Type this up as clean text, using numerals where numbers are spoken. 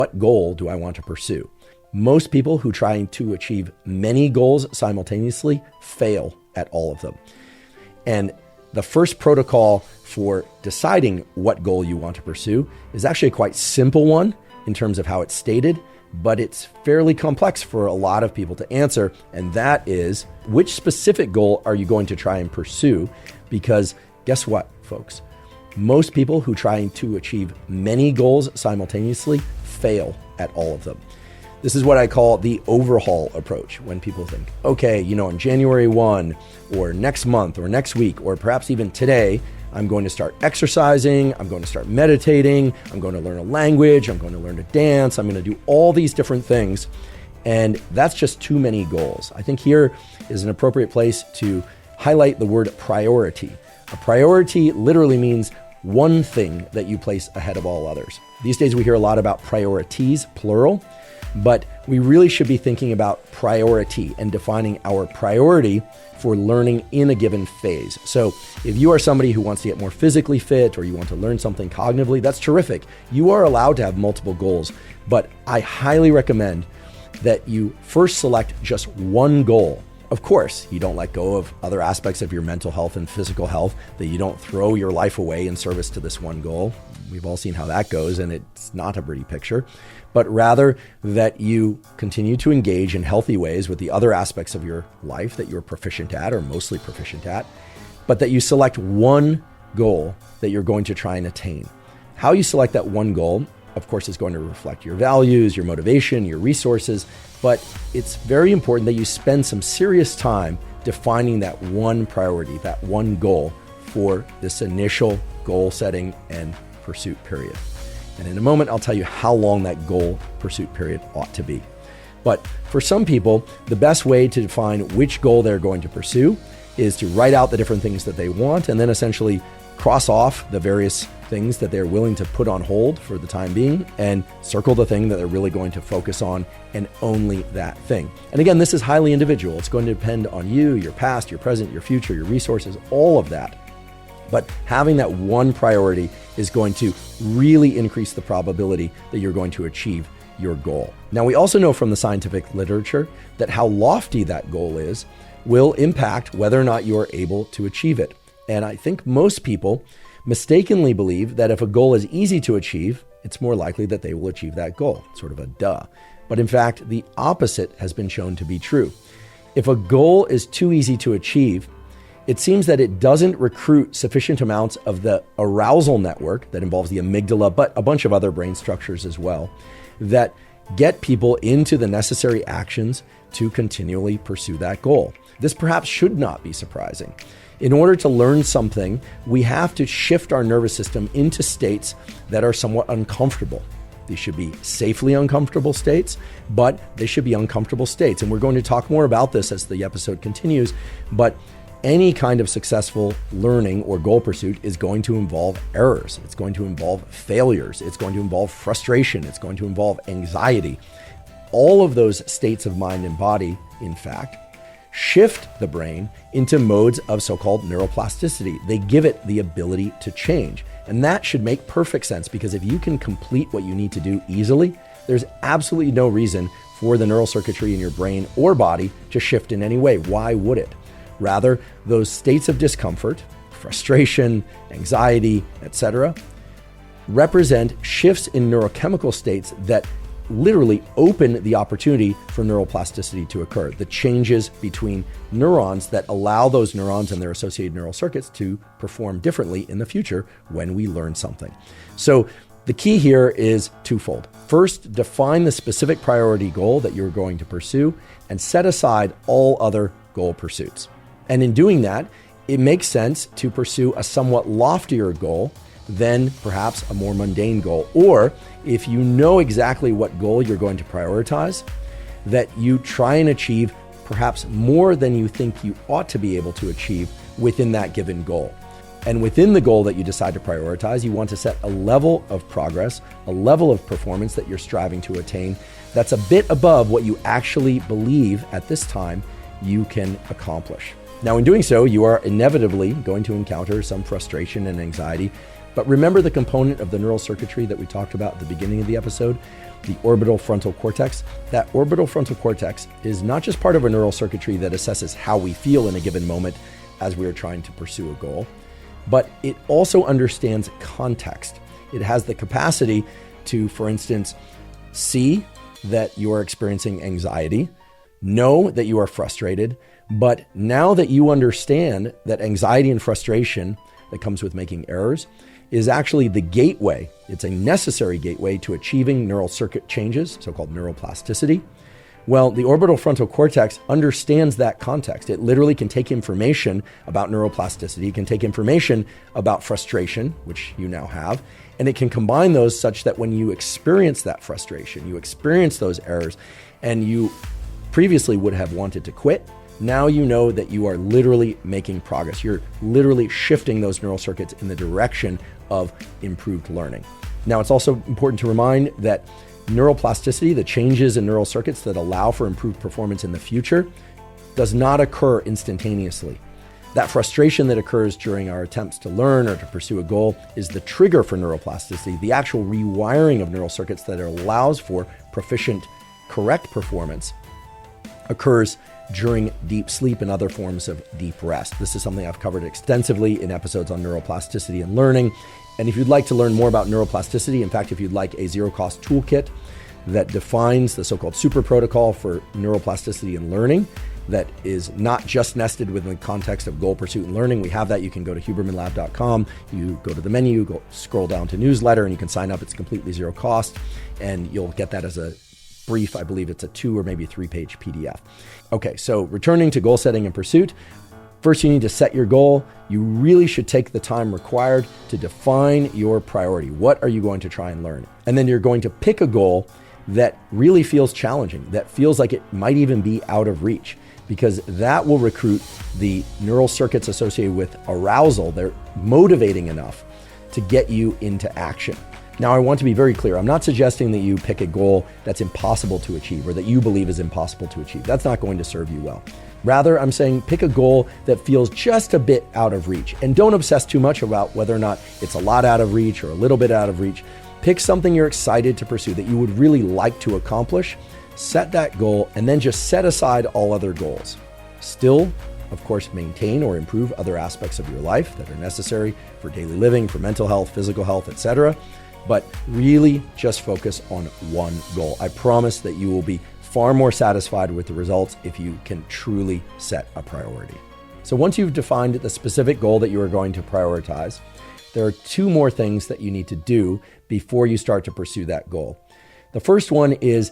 what goal do I want to pursue? Most people who try to achieve many goals simultaneously fail at all of them. And the first protocol for deciding what goal you want to pursue is actually a quite simple one in terms of how it's stated, but it's fairly complex for a lot of people to answer. And that is, which specific goal are you going to try and pursue? Because guess what, folks? Most people who try to achieve many goals simultaneously fail at all of them. This is what I call the overhaul approach. When people think, okay, on January 1 or next month or next week, or perhaps even today, I'm going to start exercising, I'm going to start meditating, I'm going to learn a language, I'm going to learn to dance, I'm going to do all these different things. And that's just too many goals. I think here is an appropriate place to highlight the word priority. A priority literally means one thing that you place ahead of all others. These days we hear a lot about priorities, plural, but we really should be thinking about priority and defining our priority for learning in a given phase. So if you are somebody who wants to get more physically fit or you want to learn something cognitively, that's terrific. You are allowed to have multiple goals, but I highly recommend that you first select just one goal. Of course, you don't let go of other aspects of your mental health and physical health, that you don't throw your life away in service to this one goal. We've all seen how that goes, and it's not a pretty picture. But rather that you continue to engage in healthy ways with the other aspects of your life that you're proficient at or mostly proficient at, but that you select one goal that you're going to try and attain. How you select that one goal, of course, is going to reflect your values, your motivation, your resources, but it's very important that you spend some serious time defining that one priority, that one goal for this initial goal setting and pursuit period. And in a moment, I'll tell you how long that goal pursuit period ought to be. But for some people, the best way to define which goal they're going to pursue is to write out the different things that they want and then essentially cross off the various things that they're willing to put on hold for the time being and circle the thing that they're really going to focus on and only that thing. And again, this is highly individual. It's going to depend on you, your past, your present, your future, your resources, all of that. But having that one priority is going to really increase the probability that you're going to achieve your goal. Now, we also know from the scientific literature that how lofty that goal is will impact whether or not you're able to achieve it. And I think most people mistakenly believe that if a goal is easy to achieve, it's more likely that they will achieve that goal. Sort of a duh. But in fact, the opposite has been shown to be true. If a goal is too easy to achieve, it seems that it doesn't recruit sufficient amounts of the arousal network that involves the amygdala, but a bunch of other brain structures as well, that get people into the necessary actions to continually pursue that goal. This perhaps should not be surprising. In order to learn something, we have to shift our nervous system into states that are somewhat uncomfortable. These should be safely uncomfortable states, but they should be uncomfortable states. And we're going to talk more about this as the episode continues, but any kind of successful learning or goal pursuit is going to involve errors. It's going to involve failures. It's going to involve frustration. It's going to involve anxiety. All of those states of mind and body, in fact, shift the brain into modes of so-called neuroplasticity. They give it the ability to change. And that should make perfect sense, because if you can complete what you need to do easily, there's absolutely no reason for the neural circuitry in your brain or body to shift in any way. Why would it? Rather, those states of discomfort, frustration, anxiety, etc., represent shifts in neurochemical states that literally open the opportunity for neuroplasticity to occur. The changes between neurons that allow those neurons and their associated neural circuits to perform differently in the future when we learn something. So the key here is twofold. First, define the specific priority goal that you're going to pursue and set aside all other goal pursuits. And in doing that, it makes sense to pursue a somewhat loftier goal than perhaps a more mundane goal. Or if you know exactly what goal you're going to prioritize, that you try and achieve perhaps more than you think you ought to be able to achieve within that given goal. And within the goal that you decide to prioritize, you want to set a level of progress, a level of performance that you're striving to attain that's a bit above what you actually believe at this time you can accomplish. Now, in doing so, you are inevitably going to encounter some frustration and anxiety. But remember the component of the neural circuitry that we talked about at the beginning of the episode? the orbital frontal cortex. That orbital frontal cortex is not just part of a neural circuitry that assesses how we feel in a given moment as we are trying to pursue a goal, but it also understands context. It has the capacity to, for instance, see that you are experiencing anxiety, know that you are frustrated, but now that you understand that anxiety and frustration that comes with making errors is actually the gateway, it's a necessary gateway to achieving neural circuit changes, so-called neuroplasticity. Well, the orbital frontal cortex understands that context. It literally can take information about neuroplasticity, it can take information about frustration, which you now have, and it can combine those such that when you experience that frustration, you experience those errors, and you previously would have wanted to quit, now you know that you are literally making progress. You're literally shifting those neural circuits in the direction of improved learning. Now, it's also important to remind that neuroplasticity, the changes in neural circuits that allow for improved performance in the future, does not occur instantaneously. That frustration that occurs during our attempts to learn or to pursue a goal is the trigger for neuroplasticity, the actual rewiring of neural circuits that allows for proficient, correct performance occurs during deep sleep and other forms of deep rest. This is something I've covered extensively in episodes on neuroplasticity and learning. And if you'd like to learn more about neuroplasticity, in fact, if you'd like a zero-cost toolkit that defines the so-called super protocol for neuroplasticity and learning that is not just nested within the context of goal pursuit and learning, we have that. You can go to hubermanlab.com, you go to the menu, go scroll down to newsletter, and you can sign up. It's completely zero cost, and you'll get that as a brief. I believe it's a 2 or maybe 3-page PDF. Okay, so returning to goal setting and pursuit, first, you need to set your goal. You really should take the time required to define your priority. What are you going to try and learn? And then you're going to pick a goal that really feels challenging, that feels like it might even be out of reach, because that will recruit the neural circuits associated with arousal. They're motivating enough to get you into action. Now, I want to be very clear. I'm not suggesting that you pick a goal that's impossible to achieve or that you believe is impossible to achieve. That's not going to serve you well. Rather, I'm saying pick a goal that feels just a bit out of reach, and don't obsess too much about whether or not it's a lot out of reach or a little bit out of reach. Pick something you're excited to pursue that you would really like to accomplish. Set that goal and then just set aside all other goals. Still, of course, maintain or improve other aspects of your life that are necessary for daily living, for mental health, physical health, etc. But really just focus on one goal. I promise that you will be far more satisfied with the results if you can truly set a priority. So once you've defined the specific goal that you are going to prioritize, there are 2 more things that you need to do before you start to pursue that goal. The first one is